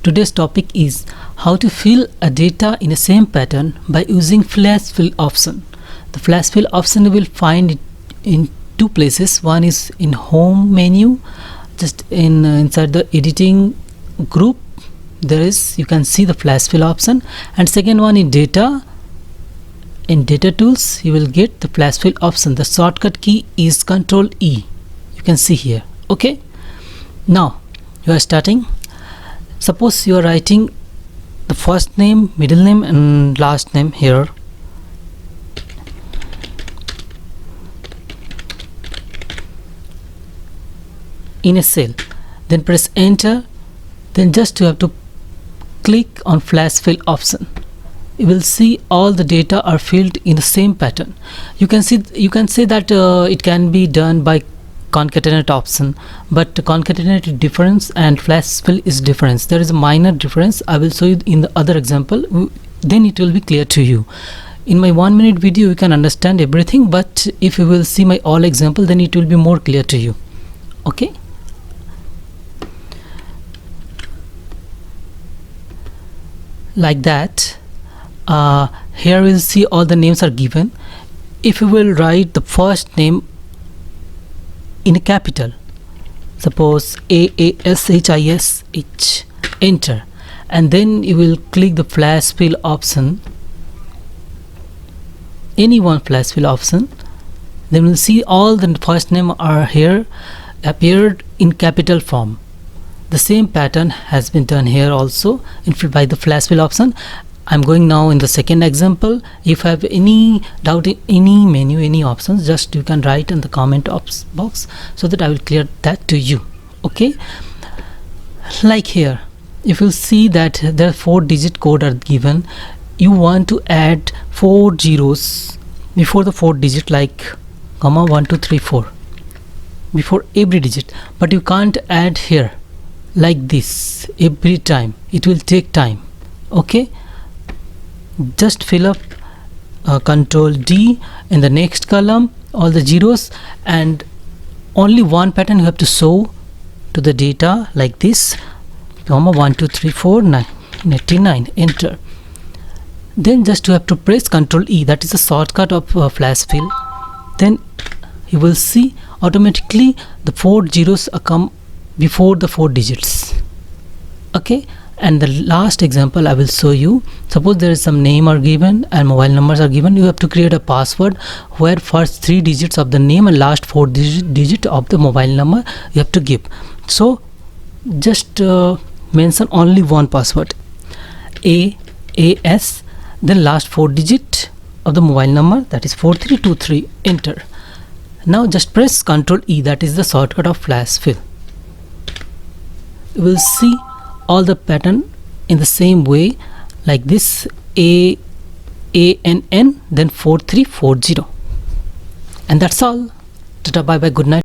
Today's topic is how to fill a data in a same pattern by using flash fill option. The flash fill option you will find it in two places. One is in home menu, just inside the editing group. You can see the flash fill option, and second one in data. In data tools you will get the flash fill option. The shortcut key is Ctrl E. You can see here. Okay, now you are starting. Suppose you are writing the first name, middle name and last name here. In a cell, then press enter, then just you have to click on flash fill option. You will see all the data are filled in the same pattern. You can say that it can be done by concatenate option, but concatenate difference and flash fill is difference. There is a minor difference. I will show you in the other example, then it will be clear to you. In my 1 minute video you can understand everything, but if you will see my all example, then it will be more clear to you. Okay, like that. Here we'll see all the names are given. If you will write the first name in a capital, suppose AASHISH, enter, and then you will click the flash fill option, any one flash fill option, then we'll see all the first name are here appeared in capital form. The same pattern has been done here also by the flash fill option. I'm going now in the second example. If you have any doubt in any menu, any options, just you can write in the comment box so that I will clear that to you. Okay, like here, if you see that there are 4-digit code are given, you want to add 4 zeros before the 4 digit, like comma 1 2 3 4 before every digit, but you can't add here like this every time. It will take time. Okay, just fill up Ctrl D in the next column all the zeros, and only one pattern you have to show to the data, like this, comma 1 2 3 4 9 89, enter. Then just you have to press Ctrl E, that is a shortcut of flash fill. Then you will see automatically the 4 zeros come before the 4 digits. Okay, and the last example I will show you. Suppose there is some name are given and mobile numbers are given. You have to create a password where first 3 digits of the name and last 4 digit of the mobile number you have to give. So just mention only one password, AAS, then last 4 digit of the mobile number, that is 4323, enter. Now just press Ctrl E, that is the shortcut of flash fill. You will see all the pattern in the same way, like this, ANN, then 4340, and that's all. Tata, bye bye, good night.